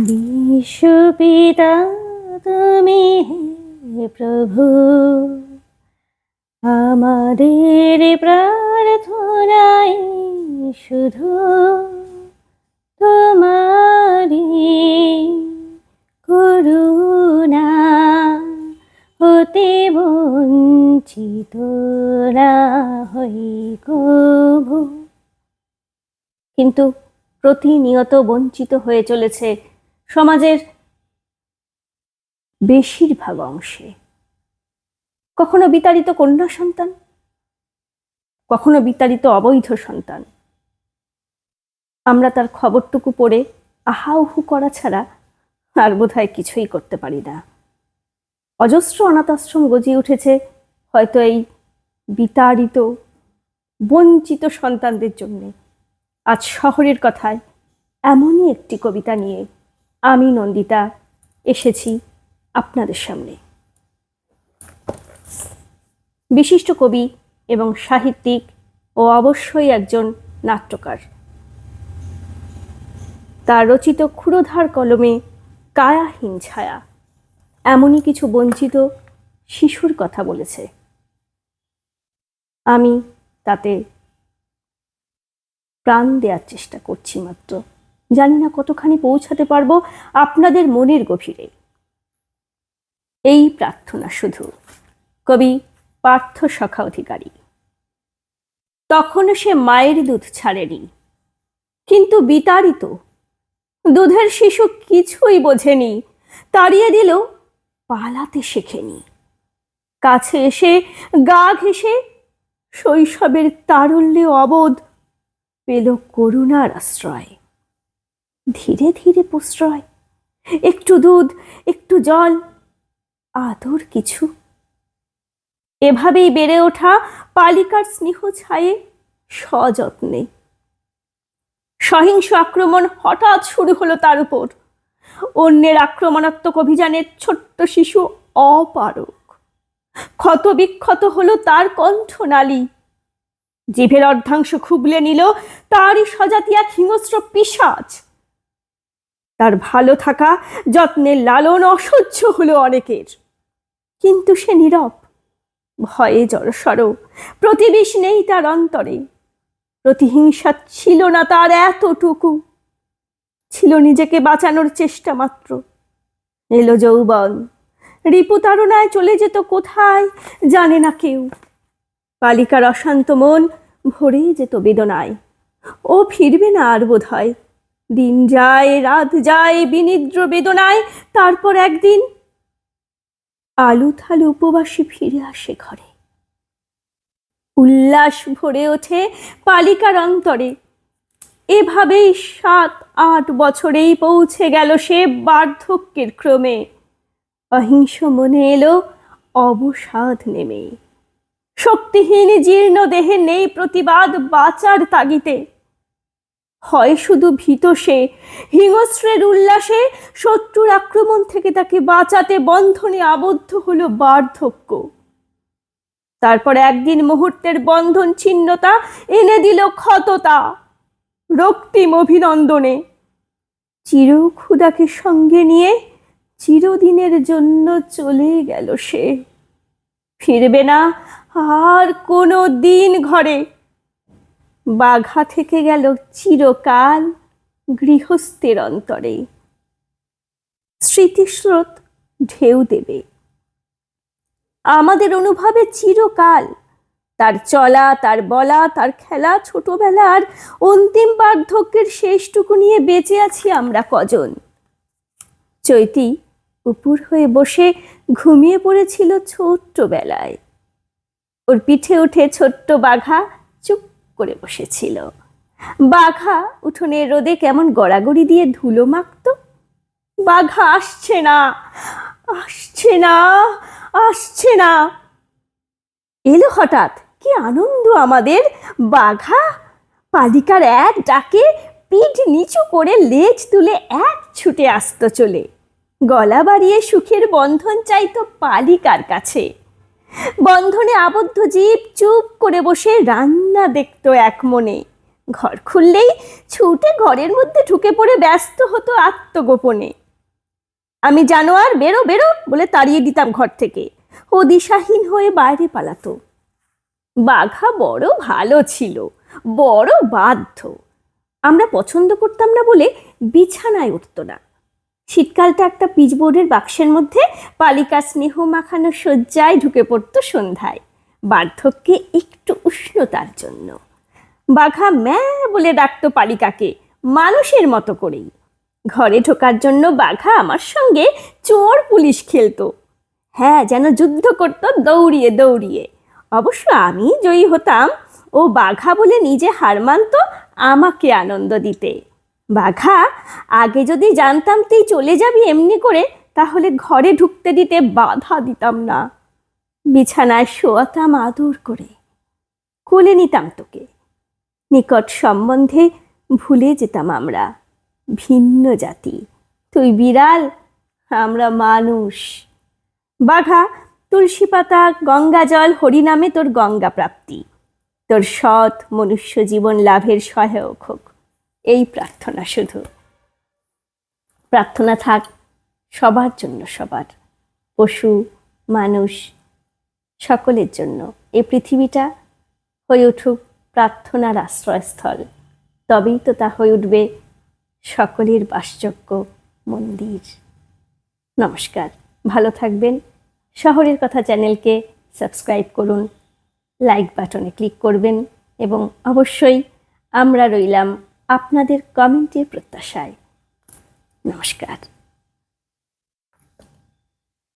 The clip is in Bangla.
বিশ্বপিতা তুমি হে প্রভু, আমাদের প্রার্থনাই শুধু তোমারি করুণা হতে বঞ্চিত না হই কভু। কিন্তু প্রতিনিয়ত বঞ্চিত হয়ে চলেছে সমাজের বেশিরভাগ অংশে। কখনো বিতাড়িত কন্যা সন্তান, কখনো বিতাড়িত অবৈধ সন্তান। আমরা তার খবরটুকু পড়ে আহাউহু করা ছাড়া আর বোধহয় কিছুই করতে পারি না। অজস্র অনাথাশ্রম গজিয়ে উঠেছে হয়তো এই বিতাড়িত বঞ্চিত সন্তানদের জন্য। আজ শহরের কথায় এমনই একটি কবিতা নিয়ে আমি নন্দিতা এসেছি আপনাদের সামনে। বিশিষ্ট কবি এবং সাহিত্যিক ও অবশ্যই একজন নাট্যকার, তার রচিত ক্ষুরোধার কলমে কায়াহীন ছায়া এমনই কিছু বঞ্চিত শিশুর কথা বলেছে। আমি তাতে প্রাণ দেওয়ার চেষ্টা করছি, মাত্র জানি না কতখানি পৌঁছাতে পারবো আপনাদের মনের গভীরে। এই প্রার্থনা শুধু। কবি পার্থ সখা অধিকারী। তখনও সে মায়ের দুধ ছাড়েনি, কিন্তু বিতাড়িত দুধের শিশু কিছুই বোঝেনি, তাড়িয়ে দিল পালাতে শেখেনি। কাছে এসে গা ঘেঁষে শৈশবের তারল্যে অবোধ পেল করুণার আশ্রয়। ধীরে ধীরে প্রশ্রয়, একটু দুধ, একটু জল, আদর কিছু। এভাবেই বেড়ে ওঠা পালিকার স্নেহ ছায়ে সযত্নে। সহিংস আক্রমণ হঠাৎ শুরু হলো তার উপর। অন্যের আক্রমণাত্মক অভিযানের ছোট্ট শিশু অপারক। ক্ষত বিক্ষত হলো তার কণ্ঠনালী। জিভের অর্ধাংশ খুবলে নিল তারই সজাতি এক হিংস্র পিশাচ। তার ভালো থাকা, যত্নের লালন অসহ্য হলো অনেকের, কিন্তু সে নীরব, ভয়ে জড়সড়। প্রতিবিষ নেই তার অন্তরে, প্রতিহিংসা ছিল না তার এতটুকু। ছিল নিজেকে বাঁচানোর চেষ্টা মাত্র। এলো যৌবন, রিপু তাড়নায় চলে যেত কোথায় জানে না কেউ। বালিকার অশান্ত মন ভরে যেত বেদনায়। ও ফিরবে না আর বোধ হয়। দিন যায়, রাত যায় বিনিদ্র বেদনায়। তারপর একদিন আলু থালু উপবাসী ফিরে আসে ঘরে। উল্লাস ভরে ওঠে পালিকার অন্তরে। এভাবেই 7-8 বছরেই পৌঁছে গেল সে বার্ধক্যের ক্রমে। অহিংস মনে এলো অবসাদ নেমে। শক্তিহীন জীর্ণ দেহে নেই প্রতিবাদ বাঁচার তাগিতে। হয় শুধু ভীত সে, হিংস্রের উল্লাসে শত্রুর আক্রমণ থেকে তাকে বাঁচাতে বন্ধনে আবদ্ধ হলো বার্ধক্য। তারপর একদিন মুহূর্তের বন্ধন ছিন্নতা এনে দিল ক্ষততা রক্তিম অভিনন্দনে। চির ক্ষুধাকে সঙ্গে নিয়ে চিরদিনের জন্য চলে গেল সে। ফিরবে না আর কোনো দিন ঘরে। বাঘা থেকে গেল চিরকাল গৃহস্থের অন্তরে। স্মৃতিস্রোত ঢেউ দেবে আমাদের অনুভবে চিরকাল। তার চলা, তার বলা, তার খেলা, ছোটবেলার অন্তিম বার্ধক্যের শেষটুকু নিয়ে বেঁচে আছি আমরা কজন। চৈতি উপুর হয়ে বসে ঘুমিয়ে পড়েছিল ছোট্টবেলায়। ওর পিঠে উঠে ছোট্ট বাঘা চুপ করে বসেছিল। বাঘা উঠোনের রোদে কেমন গড়াগড়ি দিয়ে ধুলো মাখত। বাঘা আসছে না, আসছে না, আসছে না। এলো হঠাৎ, কি আনন্দ আমাদের। বাঘা পালিকার এক ডাকে পিঠ নিচু করে লেজ তুলে এক ছুটে আসতো চলে। গলা বাড়িয়ে সুখের বন্ধন চাইতো পালিকার কাছে। বন্ধনে আবদ্ধ জীব চুপ করে বসে রান্না দেখতো এক মনে। ঘর খুললেই ছুটে ঘরের মধ্যে ঢুকে পড়ে ব্যস্ত হতো আত্মগোপনে। আমি জানোয়ার, বেরো বেরো বলে তাড়িয়ে দিতাম ঘর থেকে। ও দিশাহীন হয়ে বাইরে পালাতো। বাঘা বড় ভালো ছিল, বড় বাধ্য। আমরা পছন্দ করতাম না বলে বিছানায় উঠত না। শীতকালটা একটা পিচবোর্ডের বাক্সের মধ্যে পালিকা স্নেহ মাখানো শয্যায় ঢুকে পড়ত সন্ধ্যায়, বার্ধক্যে একটু উষ্ণতার জন্য। বাঘা ম্যা বলে ডাকতো পালিকাকে, মানুষের মতো করেই। ঘরে ঢোকার জন্য বাঘা আমার সঙ্গে চোর পুলিশ খেলতো। হ্যাঁ, যেন যুদ্ধ করত দৌড়িয়ে দৌড়িয়ে। অবশ্য আমি জয়ী হতাম, ও বাঘা বলে নিজে হার মানত আমাকে আনন্দ দিতে। বাঘা, আগে যদি জানতাম তুই চলে যাবি এমনি করে, তাহলে ঘরে ঢুকতে দিতে বাধা দিতাম না। বিছানায় শোয়াতাম আদর করে, কোলে নিতাম তোকে। নিকট সম্বন্ধে ভুলে যেতাম আমরা ভিন্ন জাতি। তুই বিড়াল, আমরা মানুষ। বাঘা, তুলসী পাতা, গঙ্গা জল, হরিনামে তোর গঙ্গা প্রাপ্তি, তোর সৎ মনুষ্য জীবন লাভের সহায়ক হোক, এই প্রার্থনা শুধু। প্রার্থনা থাক সবার জন্য, সবার, পশু মানুষ সকলের জন্য। এই পৃথিবীটা হয়ে উঠুক প্রার্থনার আশ্রয়স্থল, তবেই তো তা হয়ে উঠবে সকলের বাসযোগ্য মন্দির। নমস্কার, ভালো থাকবেন। শহরের কথা চ্যানেলকে সাবস্ক্রাইব করুন, লাইক বাটনে ক্লিক করবেন এবং অবশ্যই আমরা রইলাম আপনাদের কমেন্টের প্রত্যাশায়। নমস্কার।